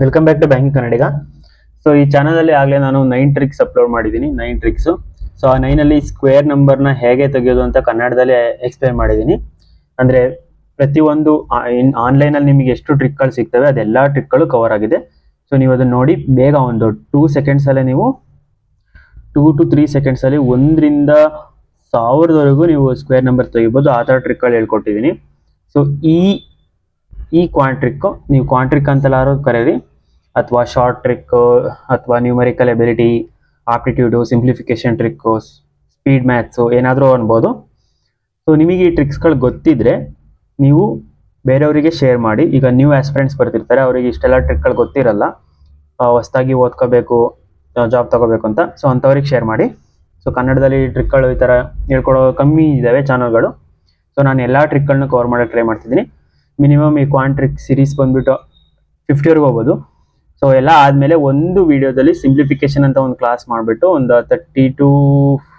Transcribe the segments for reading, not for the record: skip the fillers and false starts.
Welcome back to banking Kannadiga. So ಈ channel ಅಲ್ಲಿ ಆಗಲೇ ನಾನು 9 ಟ್ರಿಕ್ಸ್ ಅಪ್ಲೋಡ್ ಮಾಡಿದ್ದೀನಿ. 9 ಟ್ರಿಕ್ಸ್. ಸೊ ಆ 9 ಅಲ್ಲಿ ಸ್ಕ್ವೇರ್ ನಂಬರ್ನ ಹೇಗೆ ತೆಗೆಯೋದು ಅಂತ ಕನ್ನಡದಲ್ಲಿ ಎಕ್ಸ್ಪ್ಲೈನ್ ಮಾಡಿದ್ದೀನಿ. ಅಂದ್ರೆ ಪ್ರತಿಯೊಂದು ಆನ್ಲೈನ್ ಅಲ್ಲಿ ನಿಮಗೆ ಎಷ್ಟು ಟ್ರಿಕ್ಗಳು ಸಿಗ್ತವೆ ಅದೆಲ್ಲ ಟ್ರಿಕ್ಗಳು ಕವರ್ ಆಗಿದೆ. ಸೊ ನೀವು ಅದನ್ನ ನೋಡಿ ಬೇಗ ಒಂದು 2 ಸೆಕೆಂಡ್ಸ್ ಅಲ್ಲೇ ನೀವು 2 to 3 ಸೆಕೆಂಡ್ಸ್ ಅಲ್ಲಿ 1ರಿಂದ 1000ವರೆಗೂ ನೀವು ಸ್ಕ್ವೇರ್ ನಂಬರ್ ತೆಗಿಬೋದು. ಆ ಥರ ಟ್ರಿಕ್ಗಳು ಹೇಳ್ಕೊಟ್ಟಿದ್ದೀನಿ. ಸೊ ಈ ಕ್ವಾಂಟ್ರಿಕ್ ನೀವು ಕ್ವಾಂಟ್ರಿಕ್ ಅಂತೆಲ್ಲಾರು ಕರೀರಿ, ಅಥವಾ ಶಾರ್ಟ್ ಟ್ರಿಕ್, ಅಥವಾ numerical ability, aptitude, simplification trick, speed maths, ಏನಾದರೂ ಅನ್ಬೋದು. ಸೊ ನಿಮಗೆ ಈ ಟ್ರಿಕ್ಸ್ಗಳು ಗೊತ್ತಿದ್ರೆ ನೀವು ಬೇರೆಯವರಿಗೆ ಶೇರ್ ಮಾಡಿ. ಈಗ ನ್ಯೂ ಆಸ್ಪಿರೆಂಟ್ಸ್ ಬರ್ತಿರ್ತಾರೆ, ಅವರಿಗೆ ಇಷ್ಟೆಲ್ಲ ಟ್ರಿಕ್ಗಳು ಗೊತ್ತಿರಲ್ಲ, ಹೊಸದಾಗಿ ಓದ್ಕೋಬೇಕು, ಜಾಬ್ ತಗೋಬೇಕು ಅಂತ. ಸೊ ಅಂಥವ್ರಿಗೆ ಶೇರ್ ಮಾಡಿ. ಸೊ ಕನ್ನಡದಲ್ಲಿ ಟ್ರಿಕ್ಗಳು ಈ ಥರ ಹೇಳ್ಕೊಡೋ ಕಮ್ಮಿ ಇದ್ದಾವೆ ಚಾನಲ್ಗಳು. ಸೊ ನಾನು ಎಲ್ಲ ಟ್ರಿಕ್ಗಳನ್ನ ಕವರ್ ಮಾಡೋಕ್ಕೆ ಟ್ರೈ ಮಾಡ್ತಿದ್ದೀನಿ. ಮಿನಿಮಮ್ ಈ ಕ್ವಾಂಟ್ರಿಕ್ ಸಿರೀಸ್ ಬಂದುಬಿಟ್ಟು 50ವರೆಗೂ ಹೋಗ್ಬೋದು. ಸೊ ಎಲ್ಲ ಆದಮೇಲೆ ಒಂದು ವಿಡಿಯೋದಲ್ಲಿ ಸಿಂಪ್ಲಿಫಿಕೇಶನ್ ಅಂತ ಒಂದು ಕ್ಲಾಸ್ ಮಾಡಿಬಿಟ್ಟು ಒಂದು 30 to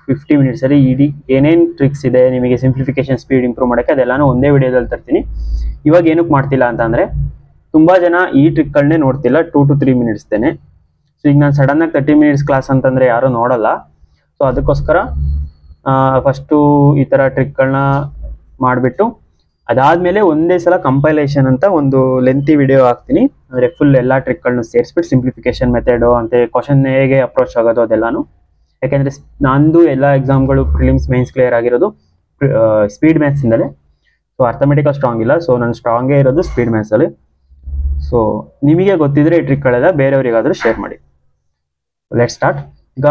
50 ಮಿನಿಟ್ಸಲ್ಲಿ ಇಡೀ ಏನೇನು ಟ್ರಿಕ್ಸ್ ಇದೆ ನಿಮಗೆ ಸಿಂಪ್ಲಿಫಿಕೇಶನ್ ಸ್ಪೀಡ್ ಇಂಪ್ರೂವ್ ಮಾಡೋಕ್ಕೆ ಅದೆಲ್ಲನೂ ಒಂದೇ ವಿಡಿಯೋದಲ್ಲಿ ತರ್ತೀನಿ. ಇವಾಗ ಏನಕ್ಕೆ ಮಾಡ್ತಿಲ್ಲ ಅಂತಂದರೆ ತುಂಬ ಜನ ಈ ಟ್ರಿಕ್ಗಳನ್ನೇ ನೋಡ್ತಿಲ್ಲ, 2 to 3 ಮಿನಿಟ್ಸ್ದೇನೆ. ಸೊ ಈಗ ನಾನು ಸಡನ್ನಾಗಿ 30 ಮಿನಿಟ್ಸ್ ಕ್ಲಾಸ್ ಅಂತಂದರೆ ಯಾರೂ ನೋಡಲ್ಲ. ಸೊ ಅದಕ್ಕೋಸ್ಕರ ಫಸ್ಟು ಈ ಥರ ಟ್ರಿಕ್ಗಳನ್ನ ಮಾಡಿಬಿಟ್ಟು ಅದಾದಮೇಲೆ ಒಂದೇ ಸಲ ಕಂಪೈಲೇಷನ್ ಅಂತ ಒಂದು ಲೆಂತಿ ವಿಡಿಯೋ ಹಾಕ್ತೀನಿ. ಅಂದರೆ ಫುಲ್ ಎಲ್ಲ ಟ್ರಿಕ್ಗಳನ್ನ ಸೇರಿಸ್ಬಿಟ್ಟು ಸಿಂಪ್ಲಿಫಿಕೇಶನ್ ಮೆಥಡು ಅಂತೆ ಕ್ವಶನ್ ಹೇಗೆ ಅಪ್ರೋಚ್ ಆಗೋದು ಅದೆಲ್ಲನೂ. ಯಾಕೆಂದರೆ ನಂದು ಎಲ್ಲ ಎಕ್ಸಾಮ್ಗಳು ಪ್ರಿಲಿಮ್ಸ್ ಮೇನ್ಸ್ ಕ್ಲಿಯರ್ ಆಗಿರೋದು ಸ್ಪೀಡ್ ಮ್ಯಾಥ್ಸಿಂದಲೇ. ಸೊ ಅರ್ಥಮೆಟಿಕಲ್ ಸ್ಟ್ರಾಂಗ್ ಇಲ್ಲ. ಸೊ ನಾನು ಸ್ಟ್ರಾಂಗೇ ಇರೋದು ಸ್ಪೀಡ್ ಮ್ಯಾಥ್ಸಲ್ಲಿ. ಸೊ ನಿಮಗೆ ಗೊತ್ತಿದ್ರೆ ಈ ಟ್ರಿಕ್ಗಳೆಲ್ಲ ಬೇರೆಯವರಿಗಾದರೂ ಶೇರ್ ಮಾಡಿ. Let start. ಈಗ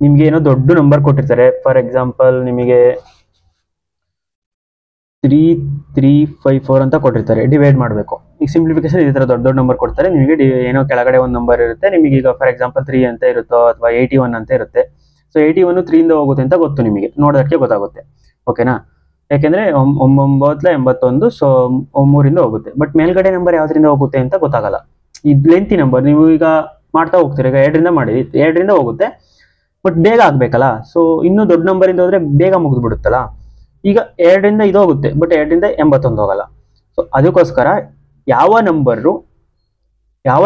ನಿಮಗೆ ಏನೋ ದೊಡ್ಡ ನಂಬರ್ ಕೊಟ್ಟಿರ್ತಾರೆ. ಫಾರ್ ಎಕ್ಸಾಂಪಲ್ ನಿಮಗೆ 3354 ಅಂತ ಕೊಟ್ಟಿರ್ತಾರೆ, ಡಿವೈಡ್ ಮಾಡಬೇಕು. ಈಗ ಸಿಂಪ್ಲಿಫಿಕೇಶನ್ ಈ ಥರ ದೊಡ್ಡ ದೊಡ್ಡ ನಂಬರ್ ಕೊಡ್ತಾರೆ, ನಿಮಗೆ ಏನೋ ಕೆಳಗಡೆ ಒಂದು ನಂಬರ್ ಇರುತ್ತೆ. ನಿಮಗೆ ಈಗ ಫಾರ್ ಎಕ್ಸಾಂಪಲ್ 3 ಅಂತ ಇರುತ್ತೋ ಅಥವಾ 81 ಅಂತ ಇರುತ್ತೆ. ಸೊ 81 3ಯಿಂದ ಹೋಗುತ್ತೆ ಅಂತ ಗೊತ್ತು, ನಿಮಗೆ ನೋಡೋದಕ್ಕೆ ಗೊತ್ತಾಗುತ್ತೆ. ಓಕೆನಾ? ಯಾಕೆಂದರೆ 981, ಸೊ 3ರಿಂದ ಹೋಗುತ್ತೆ. ಬಟ್ ಮೇಲ್ಗಡೆ ನಂಬರ್ ಯಾವುದರಿಂದ ಹೋಗುತ್ತೆ ಅಂತ ಗೊತ್ತಾಗಲ್ಲ. ಇದು ಲೆಂತಿ ನಂಬರ್, ನೀವು ಈಗ ಮಾಡ್ತಾ ಹೋಗ್ತೀರಿ. ಈಗ 2ರಿಂದ ಮಾಡಿ 2ರಿಂದ ಹೋಗುತ್ತೆ, ಬಟ್ ಬೇಗ ಆಗಬೇಕಲ್ಲ. ಸೊ ಇನ್ನೂ ದೊಡ್ಡ ನಂಬರಿಂದ ಹೋದರೆ ಬೇಗ ಮುಗಿದ್ಬಿಡುತ್ತಲ್ಲ. ಈಗ 2ರಿಂದ ಇದು ಹೋಗುತ್ತೆ, ಬಟ್ 2ರಿಂದ 81 ಹೋಗಲ್ಲ. ಸೊ ಅದಕ್ಕೋಸ್ಕರ ಯಾವ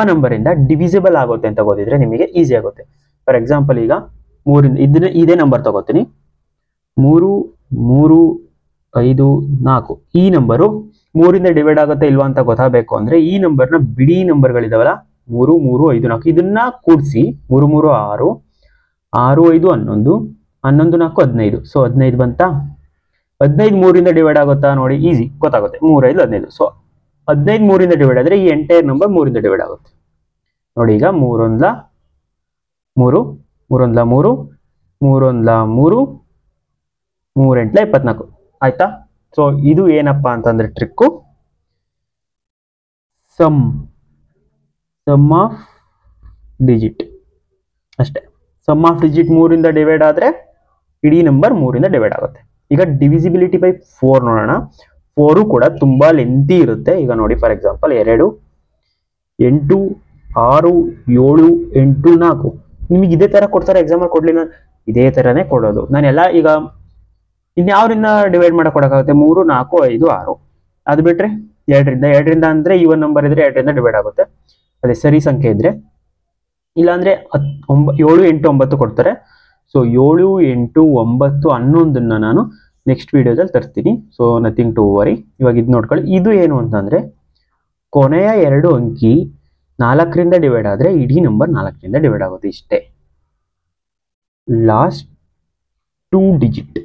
ನಂಬರಿಂದ ಡಿವಿಸಿಬಲ್ ಆಗುತ್ತೆ ಅಂತ ಗೊತ್ತಿದ್ರೆ ನಿಮಗೆ ಈಸಿ ಆಗುತ್ತೆ. ಫಾರ್ ಎಕ್ಸಾಂಪಲ್ ಈಗ 3ರಿಂದ ಇದೇ ನಂಬರ್ ತಗೋತೀನಿ, 3 3 5 4. ಈ ನಂಬರು 3ರಿಂದ ಡಿವೈಡ್ ಆಗುತ್ತೆ ಇಲ್ವಾ ಅಂತ ಗೊತ್ತಾಗಬೇಕು ಅಂದರೆ ಈ ನಂಬರ್ನ ಬಿಡಿ ನಂಬರ್ಗಳಿದಾವಲ್ಲ 3 3 5 4 ಇದನ್ನ ಕೂಡಿಸಿ 3 3 6 6 5 11 11 4 15. ಸೊ 15 ಬಂತಾ? 15 3ರಿಂದ ಡಿವೈಡ್ ಆಗುತ್ತಾ ನೋಡಿ, ಈಸಿ ಗೊತ್ತಾಗುತ್ತೆ. 3 5 15. ಸೊ 15 3ರಿಂದ ಡಿವೈಡ್ ಆದರೆ ಈ ಎಂಟೈರ್ ನಂಬರ್ 3ರಿಂದ ಡಿವೈಡ್ ಆಗುತ್ತೆ ನೋಡಿ. ಈಗ 3 1 3 3 1 3 3 1 3 3 8 24 ಆಯ್ತಾ? ಸೊ ಇದು ಏನಪ್ಪಾ ಅಂತಂದ್ರೆ ಟ್ರಿಕ್ಕು, ಸಮ್ ಆಫ್ ಡಿಜಿಟ್ ಅಷ್ಟೇ. ಸಮ್ ಆಫ್ ಡಿಜಿಟ್ 3ರಿಂದ ಡಿವೈಡ್ ಆದರೆ ಇಡೀ ನಂಬರ್ 3ರಿಂದ ಡಿವೈಡ್ ಆಗುತ್ತೆ. ಈಗ ಡಿವಿಸಿಬಿಲಿಟಿ ಬೈ 4 ನೋಡೋಣ. 4 ಕೂಡ ತುಂಬಾ ಲೆಂತಿ ಇರುತ್ತೆ. ಈಗ ನೋಡಿ ಫಾರ್ ಎಕ್ಸಾಂಪಲ್ 2 8 6 7 8 4. ನಿಮಗೆ ಇದೇ ತರ ಕೊಡ್ತಾರೆ, ಎಕ್ಸಾಂಪಲ್ ಕೊಡ್ಲಿಲ್ಲ, ಇದೇ ತರನೇ ಕೊಡೋದು. ನಾನೆಲ್ಲ ಈಗ ಇನ್ಯಾವ್ರಿಂದ ಡಿವೈಡ್ ಮಾಡಕ್ ಕೊಡೋಕ್ಕಾಗುತ್ತೆ? 3 4 5 6. ಅದು ಬಿಟ್ರೆ 2ರಿಂದ ಅಂದ್ರೆ ಈವನ್ ನಂಬರ್ ಇದ್ರೆ 2ರಿಂದ ಡಿವೈಡ್ ಆಗುತ್ತೆ, ಅದೇ ಸರಿ ಸಂಖ್ಯೆ ಇದ್ರೆ. ಇಲ್ಲಾಂದ್ರೆ 7 8 9 ಕೊಡ್ತಾರೆ. ಸೊ 7 8 9 11ನ್ನ ನಾನು ನೆಕ್ಸ್ಟ್ ವಿಡಿಯೋದಲ್ಲಿ ತರ್ತೀನಿ. So nothing to worry. ಇವಾಗ ಇದು ನೋಡ್ಕೊಳ್ಳಿ. ಇದು ಏನು ಅಂತಂದ್ರೆ ಕೊನೆಯ 2 ಅಂಕಿ 4ರಿಂದ ಡಿವೈಡ್ ಆದರೆ ಇಡೀ ನಂಬರ್ 4ರಿಂದ ಡಿವೈಡ್ ಆಗುತ್ತೆ. ಇಷ್ಟೇ, ಲಾಸ್ಟ್ 2 ಡಿಜಿಟ್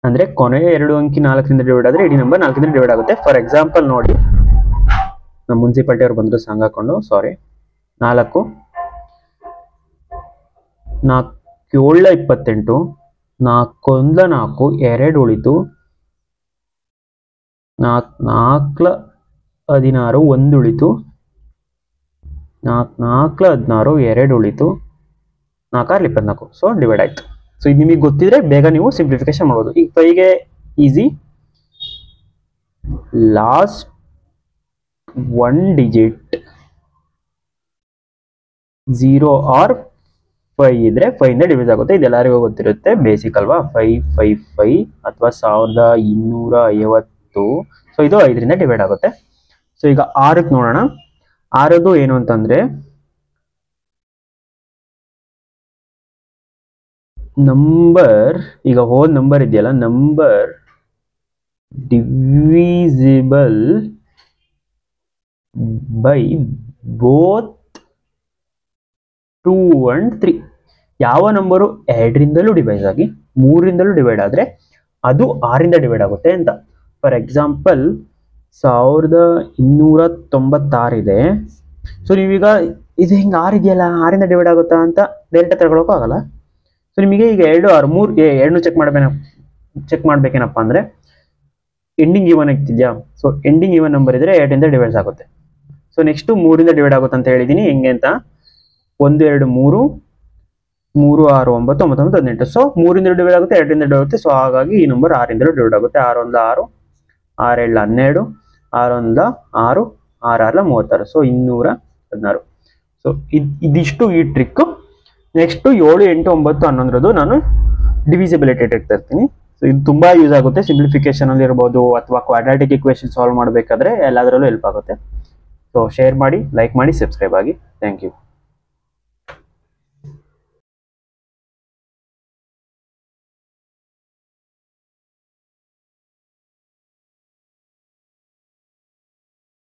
ಅಂದ್ರೆ ಕೊನೆಯ 2 ಅಂಕಿ 4ರಿಂದ ಡಿವೈಡ್ ಆದರೆ ಇಡೀ ನಂಬರ್ 4ರಿಂದ ಡಿವೈಡ್ ಆಗುತ್ತೆ. ಫಾರ್ ಎಕ್ಸಾಂಪಲ್ ನೋಡಿ, ನಮ್ಮ ಮುನ್ಸಿಪಾಲಿಟಿ ಅವ್ರು ಬಂದ್ರು ಸಾಂಗ್ ಹಾಕೊಂಡು, ಸಾರಿ, 4 4 7 28 4 1 4 2 ಉಳಿತು, 4 4 16 1 ಉಳಿತು, 4 4 16 2 ಉಳಿತು, 4 6 24. ಸೊ ಡಿವೈಡ್ ಆಯ್ತು. ಸೊ ಇದು ನಿಮಗೆ ಗೊತ್ತಿದ್ರೆ ಬೇಗ ನೀವು ಸಿಂಪ್ಲಿಫಿಕೇಶನ್ ಮಾಡ್ಬೋದು. ಈಗ 5ಗೆ ಈಸಿ, ಲಾಸ್ಟ್ 1 ಡಿಜಿಟ್ 0 ಆರ್ 5 ಇದ್ರೆ 5ಯಿಂದ ಡಿವೈಡ್ ಆಗುತ್ತೆ. ಇದೆಲ್ಲರಿಗೂ ಗೊತ್ತಿರುತ್ತೆ, ಬೇಸಿಕ್ ಅಲ್ವಾ. 555 ಅಥವಾ 1250. ಸೊ ಇದು 5ರಿಂದ ಡಿವೈಡ್ ಆಗುತ್ತೆ. ಸೊ ಈಗ 6ಕ್ಕೆ ನೋಡೋಣ. ಆರದು ಏನು ಅಂತಂದ್ರೆ ನಂಬರ್, ಈಗ ಹೋಲ್ ನಂಬರ್ ಇದೆಯಲ್ಲ, number divisible by both 2 and 3. ಯಾವ ನಂಬರು 2ರಿಂದಲೂ ಡಿವೈಡ್ ಆಗಿ 3ರಿಂದಲೂ ಡಿವೈಡ್ ಆದ್ರೆ ಅದು 6ರಿಂದ ಡಿವೈಡ್ ಆಗುತ್ತೆ ಅಂತ. ಫಾರ್ ಎಕ್ಸಾಂಪಲ್ 1296 ಇದೆ. ಸೊ ನೀವೀಗ ಇದು ಹಿಂಗೆ 6 ಇದೆಯಲ್ಲ, 6ರಿಂದ ಡಿವೈಡ್ ಆಗುತ್ತಾ ಅಂತ ಡೈರೆಕ್ಟ್ ತಗೊಳಕ್ಕೂ ಆಗಲ್ಲ. ಸೊ ನಿಮಗೆ ಈಗ 2, 6, 3 2 ಚೆಕ್ ಮಾಡ್ಬೇಕೇನಪ್ಪ ಅಂದ್ರೆ ಎಂಡಿಂಗ್ ಈವನ್ ಆಗ್ತಿದ್ಯಾ. ಸೊ ಎಂಡಿಂಗ್ ಈವನ್ ನಂಬರ್ ಇದ್ರೆ 8ರಿಂದ ಡಿವೈಡ್ ಆಗುತ್ತೆ. ಸೊ ನೆಕ್ಸ್ಟ್ 3ರಿಂದ ಡಿವೈಡ್ ಆಗುತ್ತೆ ಅಂತ ಹೇಳಿದೀನಿ. ಹೆಂಗೆ ಅಂತ 1, 2, 3, 3, 6, 9, 9, 18. ಸೊ 3ರಿಂದ ಡಿವೈಡ್ ಆಗುತ್ತೆ, 2ರಿಂದ ಡಿವೈಡ್ ಆಗುತ್ತೆ. ಸೊ ಹಾಗಾಗಿ ಈ ನಂಬರ್ 6ರಿಂದಲೂ ಡಿವೈಡ್ ಆಗುತ್ತೆ. 6 1 6, 6 2 12, 6 1 6, 6 6 36. ಸೊ 216. ಸೊ ಇದಿಷ್ಟು ಈ ಟ್ರಿಕ್. ನೆಕ್ಸ್ಟ್ 7 8 9 11 ನಾನು ಡಿವಿಸಿಬಿಲಿಟಿ ಟ್ರಿಕ್ ತರ್ತೀನಿ. ಸೊ ಇದು ತುಂಬಾ ಯೂಸ್ ಆಗುತ್ತೆ. ಸಿಂಪ್ಲಿಫಿಕೇಶನ್ ಅಲ್ಲಿ ಇರ್ಬೋದು ಅಥವಾ ಕ್ವಾಡ್ರಾಟಿಕ್ ಇಕ್ವೇಷನ್ ಸಾಲ್ವ್ ಮಾಡಬೇಕಾದ್ರೆ ಎಲ್ಲದರಲ್ಲೂ ಹೆಲ್ಪ್ ಆಗುತ್ತೆ. ಸೊ ಶೇರ್ ಮಾಡಿ, ಲೈಕ್ ಮಾಡಿ, ಸಬ್ಸ್ಕ್ರೈಬ್ ಆಗಿ. Thank you.